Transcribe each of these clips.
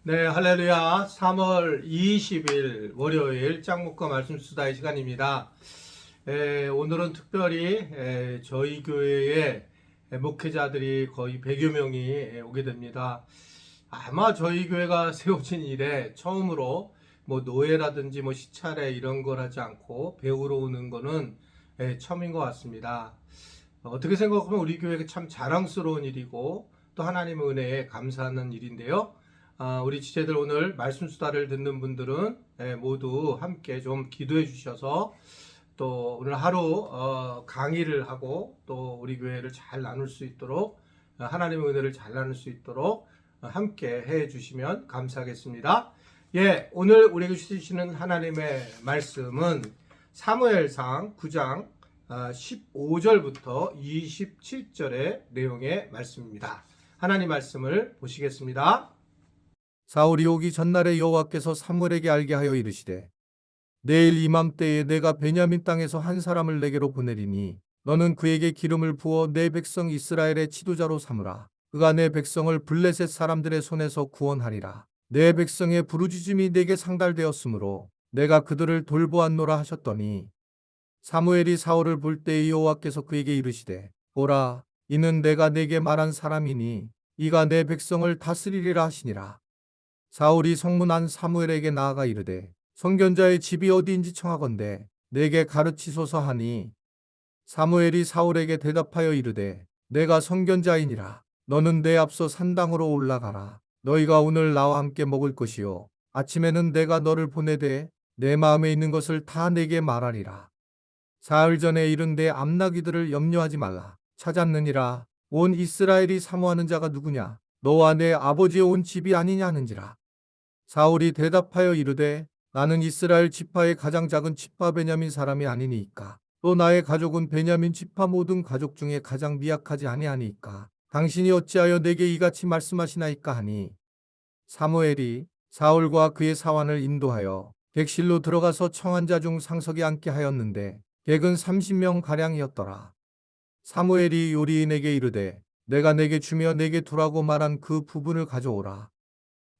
네, 할렐루야. 3월 20일 월요일 짱목과 말씀 수다의 시간입니다. 오늘은 특별히 저희 교회에 목회자들이 거의 100여 명이 오게 됩니다. 아마 저희 교회가 세워진 이래 처음으로 뭐 노예라든지 뭐 시차례 이런 걸 하지 않고 배우러 오는 거는 처음인 것 같습니다. 어떻게 생각하면 우리 교회가 참 자랑스러운 일이고 또 하나님의 은혜에 감사하는 일인데요. 우리 지체들 오늘 말씀 수다를 듣는 분들은 모두 함께 좀 기도해 주셔서 또 오늘 하루 강의를 하고 또 우리 교회를 잘 나눌 수 있도록 하나님의 은혜를 잘 나눌 수 있도록 함께 해 주시면 감사하겠습니다. 오늘 우리에게 주시는 하나님의 말씀은 사무엘상 9장 15절부터 27절의 내용의 말씀입니다. 하나님 말씀을 보시겠습니다. 사울이 오기 전날에 여호와께서 사무엘에게 알게 하여 이르시되 내일 이맘때에 내가 베냐민 땅에서 한 사람을 내게로 보내리니 너는 그에게 기름을 부어 내 백성 이스라엘의 지도자로 삼으라. 그가 내 백성을 블레셋 사람들의 손에서 구원하리라. 내 백성의 부르짖음이 내게 상달되었으므로 내가 그들을 돌보았노라 하셨더니 사무엘이 사울을 볼 때에 여호와께서 그에게 이르시되 보라 이는 내가 내게 말한 사람이니 이가 내 백성을 다스리리라 하시니라. 사울이 성문 안 사무엘에게 나아가 이르되 선견자의 집이 어디인지 청하건대 내게 가르치소서 하니 사무엘이 사울에게 대답하여 이르되 내가 선견자이니라. 너는 내 앞서 산당으로 올라가라. 너희가 오늘 나와 함께 먹을 것이요 아침에는 내가 너를 보내되 내 마음에 있는 것을 다 내게 말하리라. 사흘 전에 이른 내 암나귀들을 염려하지 말라. 찾았느니라. 온 이스라엘이 사모하는 자가 누구냐? 너와 내 아버지의 온 집이 아니냐 하는지라. 사울이 대답하여 이르되 나는 이스라엘 지파의 가장 작은 지파 베냐민 사람이 아니니이까. 또 나의 가족은 베냐민 지파 모든 가족 중에 가장 미약하지 아니하니이까. 당신이 어찌하여 내게 이같이 말씀하시나이까 하니 사무엘이 사울과 그의 사환을 인도하여 객실로 들어가서 청한 자 중 상석에 앉게 하였는데 객은 30명 가량이었더라. 사무엘이 요리인에게 이르되 내가 내게 주며 내게 두라고 말한 그 부분을 가져오라.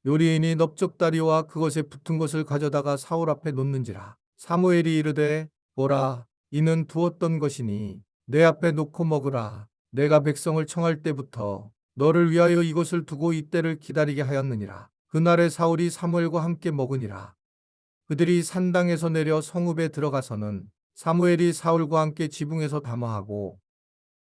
요리인이 넓적다리와 그것에 붙은 것을 가져다가 사울 앞에 놓는지라. 사무엘이 이르되 보라 이는 두었던 것이니 내 앞에 놓고 먹으라. 내가 백성을 청할 때부터 너를 위하여 이것을 두고 이때를 기다리게 하였느니라. 그날에 사울이 사무엘과 함께 먹으니라. 그들이 산당에서 내려 성읍에 들어가서는 사무엘이 사울과 함께 지붕에서 담화하고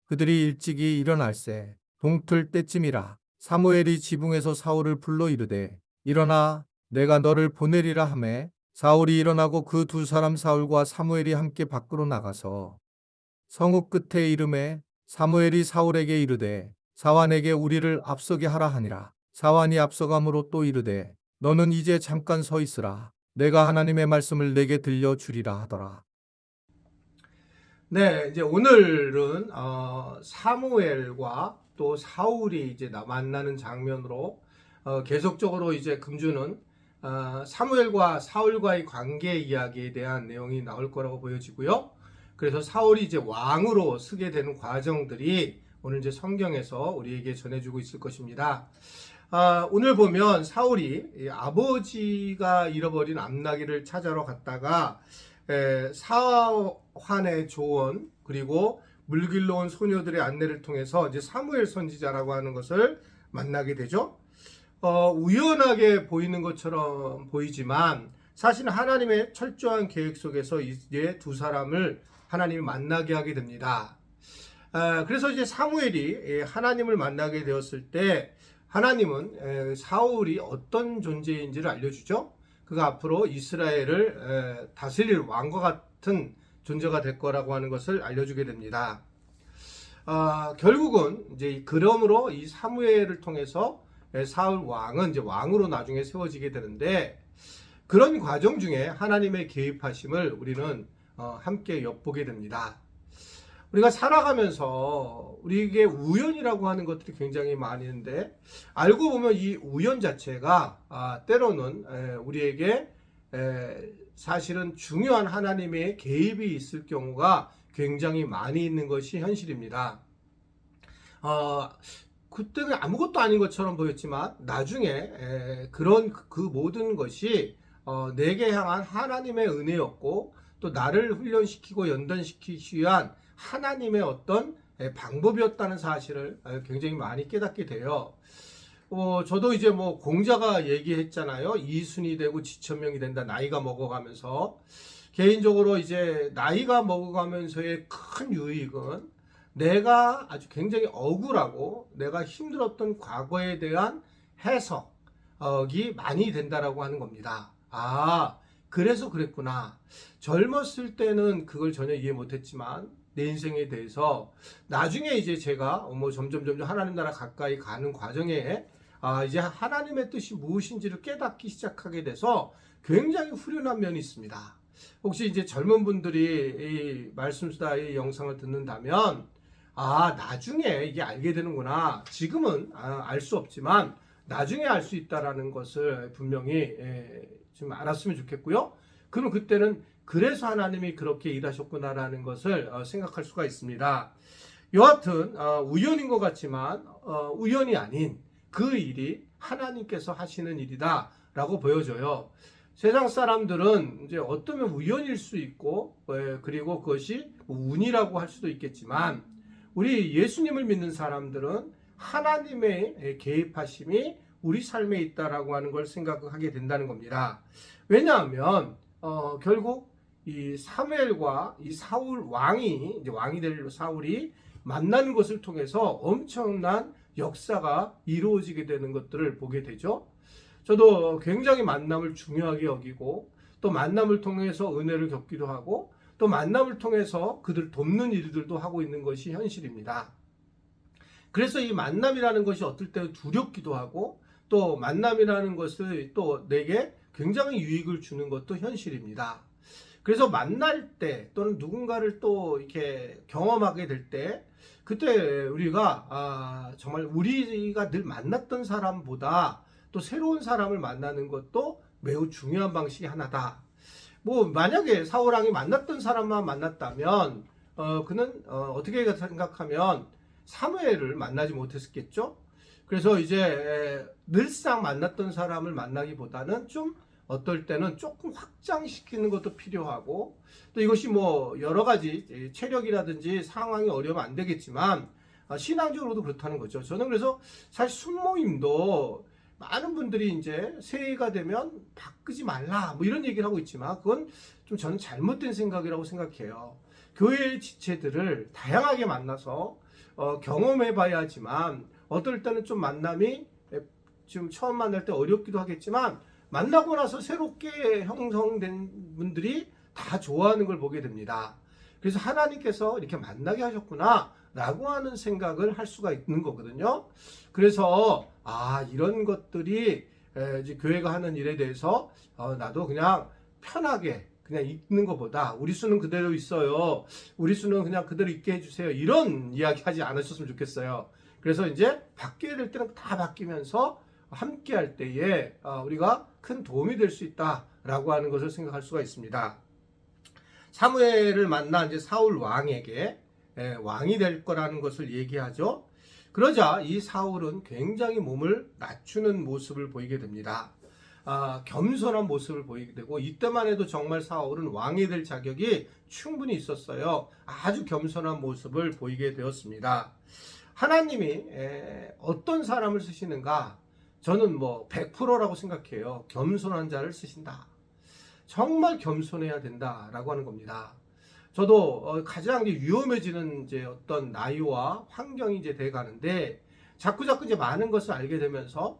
그들이 일찍이 일어날새 동틀 때쯤이라. 사무엘이 지붕에서 사울을 불러 이르되 일어나 내가 너를 보내리라 하매 사울이 일어나고 그 두 사람 사울과 사무엘이 함께 밖으로 나가서 성읍 끝에 이름에 사무엘이 사울에게 이르되 사환에게 우리를 앞서게 하라 하니라. 사환이 앞서감으로 또 이르되 너는 이제 잠깐 서 있으라. 내가 하나님의 말씀을 내게 들려주리라 하더라. 이제 오늘은 사무엘과 또 사울이 이제 만나는 장면으로 계속적으로 이제 금주는 사무엘과 사울과의 관계 이야기에 대한 내용이 나올 거라고 보여지고요. 그래서 사울이 이제 왕으로 서게 되는 과정들이 오늘 이제 성경에서 우리에게 전해주고 있을 것입니다. 오늘 보면 사울이 아버지가 잃어버린 암나귀를 찾아러 갔다가 사환의 조언 그리고 물길로 온 소녀들의 안내를 통해서 이제 사무엘 선지자라고 하는 것을 만나게 되죠. 우연하게 보이는 것처럼 보이지만 사실 하나님의 철저한 계획 속에서 이제 두 사람을 하나님이 만나게 하게 됩니다. 그래서 이제 사무엘이 하나님을 만나게 되었을 때 하나님은 사울이 어떤 존재인지를 알려주죠. 그가 앞으로 이스라엘을 다스릴 왕과 같은 존재가 될 거라고 하는 것을 알려주게 됩니다. 결국은 이제 그러므로 이 사무엘을 통해서 사울 왕은 이제 왕으로 나중에 세워지게 되는데 그런 과정 중에 하나님의 개입하심을 우리는 함께 엿보게 됩니다. 우리가 살아가면서 우리에게 우연이라고 하는 것들이 굉장히 많이 있는데 알고 보면 이 우연 자체가 때로는 우리에게 사실은 중요한 하나님의 개입이 있을 경우가 굉장히 많이 있는 것이 현실입니다. 그때는 아무것도 아닌 것처럼 보였지만 나중에 그런 그 모든 것이 내게 향한 하나님의 은혜였고 또 나를 훈련시키고 연단시키기 위한 하나님의 어떤 방법이었다는 사실을 굉장히 많이 깨닫게 돼요. 저도 이제 뭐 공자가 얘기했잖아요. 이순이 되고 지천명이 된다. 나이가 먹어가면서. 개인적으로 이제 나이가 먹어가면서의 큰 유익은 내가 아주 굉장히 억울하고 내가 힘들었던 과거에 대한 해석이 많이 된다라고 하는 겁니다. 아, 그래서 그랬구나. 젊었을 때는 그걸 전혀 이해 못했지만 내 인생에 대해서 나중에 이제 제가 뭐 점점 하나님 나라 가까이 가는 과정에 이제 하나님의 뜻이 무엇인지를 깨닫기 시작하게 돼서 굉장히 후련한 면이 있습니다. 혹시 이제 젊은 분들이 이 말씀 수다의 영상을 듣는다면 나중에 이게 알게 되는구나. 지금은 알 수 없지만 나중에 알 수 있다라는 것을 분명히 좀 알았으면 좋겠고요. 그럼 그때는 그래서 하나님이 그렇게 일하셨구나라는 것을 생각할 수가 있습니다. 여하튼 우연인 것 같지만 우연이 아닌 그 일이 하나님께서 하시는 일이다라고 보여져요. 세상 사람들은 이제 어쩌면 우연일 수 있고 그리고 그것이 운이라고 할 수도 있겠지만 우리 예수님을 믿는 사람들은 하나님의 개입하심이 우리 삶에 있다라고 하는 걸 생각하게 된다는 겁니다. 왜냐하면 결국 이 사무엘과 이 사울 왕이 이제 왕이 될 사울이 만나는 것을 통해서 엄청난 역사가 이루어지게 되는 것들을 보게 되죠. 저도 굉장히 만남을 중요하게 여기고 또 만남을 통해서 은혜를 겪기도 하고 또 만남을 통해서 그들 돕는 일들도 하고 있는 것이 현실입니다. 그래서 이 만남이라는 것이 어떨 때는 두렵기도 하고 또 만남이라는 것을 또 내게 굉장히 유익을 주는 것도 현실입니다. 그래서 만날 때 또는 누군가를 또 이렇게 경험하게 될 때 그때 우리가 정말 우리가 늘 만났던 사람보다 또 새로운 사람을 만나는 것도 매우 중요한 방식이 하나다. 뭐 만약에 사울왕이 만났던 사람만 만났다면 그는 어떻게 생각하면 사무엘을 만나지 못했겠죠. 그래서 이제 늘상 만났던 사람을 만나기보다는 좀 어떨 때는 조금 확장시키는 것도 필요하고 또 이것이 뭐 여러 가지 체력이라든지 상황이 어려우면 안 되겠지만 신앙적으로도 그렇다는 거죠. 저는 그래서 사실 순모임도 많은 분들이 이제 새해가 되면 바꾸지 말라 뭐 이런 얘기를 하고 있지만 그건 좀 저는 잘못된 생각이라고 생각해요. 교회의 지체들을 다양하게 만나서 경험해 봐야지만 어떨 때는 좀 만남이 지금 처음 만날 때 어렵기도 하겠지만 만나고 나서 새롭게 형성된 분들이 다 좋아하는 걸 보게 됩니다. 그래서 하나님께서 이렇게 만나게 하셨구나 라고 하는 생각을 할 수가 있는 거거든요. 그래서 이런 것들이 이제 교회가 하는 일에 대해서 나도 그냥 편하게 그냥 있는 것보다 우리 수는 그대로 있어요. 우리 수는 그냥 그대로 있게 해주세요. 이런 이야기 하지 않으셨으면 좋겠어요. 그래서 이제 바뀌어야 될 때는 다 바뀌면서 함께 할 때에 우리가 큰 도움이 될 수 있다라고 하는 것을 생각할 수가 있습니다. 사무엘을 만난 이제 사울 왕에게 왕이 될 거라는 것을 얘기하죠. 그러자 이 사울은 굉장히 몸을 낮추는 모습을 보이게 됩니다. 겸손한 모습을 보이게 되고 이때만 해도 정말 사울은 왕이 될 자격이 충분히 있었어요. 아주 겸손한 모습을 보이게 되었습니다. 하나님이 어떤 사람을 쓰시는가? 저는 뭐 100%라고 생각해요. 겸손한 자를 쓰신다. 정말 겸손해야 된다라고 하는 겁니다. 저도 가장 위험해지는 이제 어떤 나이와 환경이 이제 돼 가는데 자꾸 이제 많은 것을 알게 되면서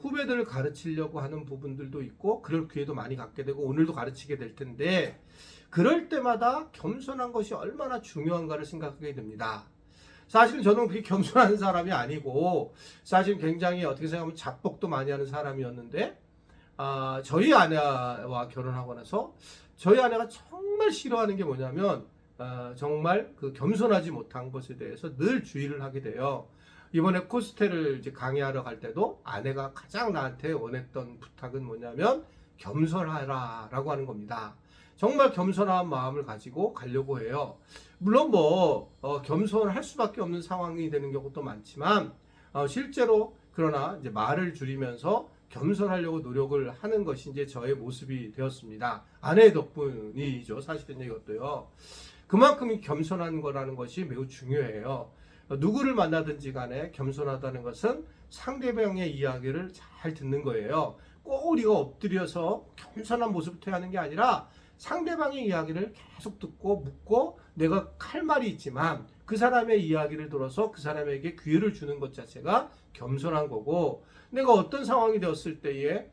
후배들을 가르치려고 하는 부분들도 있고 그럴 기회도 많이 갖게 되고 오늘도 가르치게 될 텐데 그럴 때마다 겸손한 것이 얼마나 중요한가를 생각하게 됩니다. 사실은 저는 그렇게 겸손한 사람이 아니고 사실 굉장히 어떻게 생각하면 잡복도 많이 하는 사람이었는데 저희 아내와 결혼하고 나서 저희 아내가 정말 싫어하는 게 뭐냐면 정말 그 겸손하지 못한 것에 대해서 늘 주의를 하게 돼요. 이번에 코스텔을 이제 강의하러 갈 때도 아내가 가장 나한테 원했던 부탁은 뭐냐면 겸손하라 라고 하는 겁니다. 정말 겸손한 마음을 가지고 가려고 해요. 물론 뭐 겸손할 수밖에 없는 상황이 되는 경우도 많지만 실제로 그러나 이제 말을 줄이면서 겸손하려고 노력을 하는 것이 이제 저의 모습이 되었습니다. 아내 덕분이죠. 사실은 이것도요. 그만큼 겸손한 거라는 것이 매우 중요해요. 누구를 만나든지 간에 겸손하다는 것은 상대방의 이야기를 잘 듣는 거예요. 꼭 우리가 엎드려서 겸손한 모습을 취하는 게 아니라 상대방의 이야기를 계속 듣고 묻고 내가 할 말이 있지만 그 사람의 이야기를 들어서 그 사람에게 기회를 주는 것 자체가 겸손한 거고, 내가 어떤 상황이 되었을 때에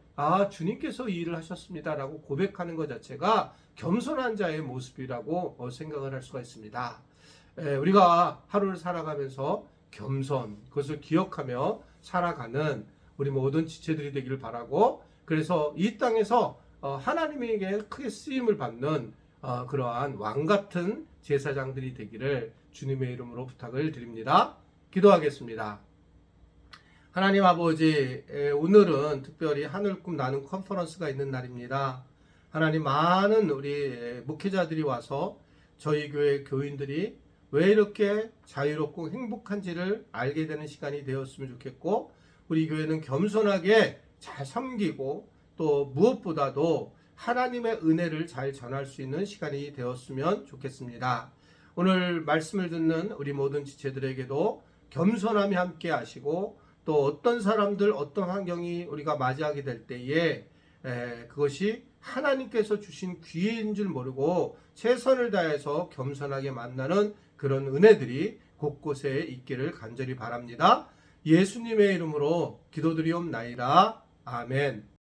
주님께서 이 일을 하셨습니다라고 고백하는 것 자체가 겸손한 자의 모습이라고 생각을 할 수가 있습니다. 우리가 하루를 살아가면서 겸손, 그것을 기억하며 살아가는 우리 모든 지체들이 되기를 바라고, 그래서 이 땅에서 하나님에게 크게 쓰임을 받는 그러한 왕 같은 제사장들이 되기를 주님의 이름으로 부탁을 드립니다. 기도하겠습니다. 하나님 아버지, 오늘은 특별히 하늘꿈 나는 컨퍼런스가 있는 날입니다. 하나님, 많은 우리 목회자들이 와서 저희 교회 교인들이 왜 이렇게 자유롭고 행복한지를 알게 되는 시간이 되었으면 좋겠고, 우리 교회는 겸손하게 잘 섬기고 또 무엇보다도 하나님의 은혜를 잘 전할 수 있는 시간이 되었으면 좋겠습니다. 오늘 말씀을 듣는 우리 모든 지체들에게도 겸손함이 함께 하시고, 또 어떤 사람들, 어떤 환경이 우리가 맞이하게 될 때에 그것이 하나님께서 주신 기회인 줄 모르고 최선을 다해서 겸손하게 만나는 그런 은혜들이 곳곳에 있기를 간절히 바랍니다. 예수님의 이름으로 기도드리옵나이다. 아멘.